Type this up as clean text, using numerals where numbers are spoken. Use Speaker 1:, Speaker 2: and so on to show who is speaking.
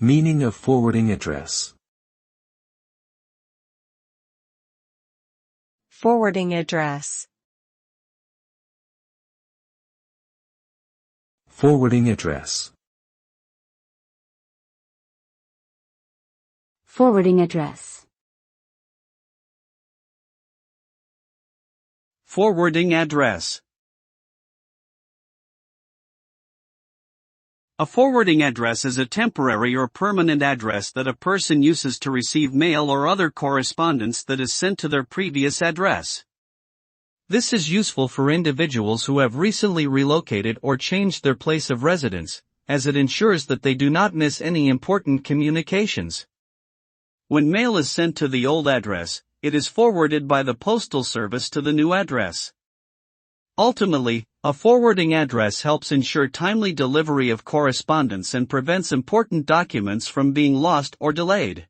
Speaker 1: Meaning of forwarding address.
Speaker 2: Forwarding address.
Speaker 1: Forwarding address.
Speaker 3: Forwarding address.
Speaker 4: Forwarding address. A forwarding address is a temporary or permanent address that a person uses to receive mail or other correspondence that is sent to their previous address. This is useful for individuals who have recently relocated or changed their place of residence, as it ensures that they do not miss any important communications. When mail is sent to the old address, it is forwarded by the postal service to the new address. Ultimately, a forwarding address helps ensure timely delivery of correspondence and prevents important documents from being lost or delayed.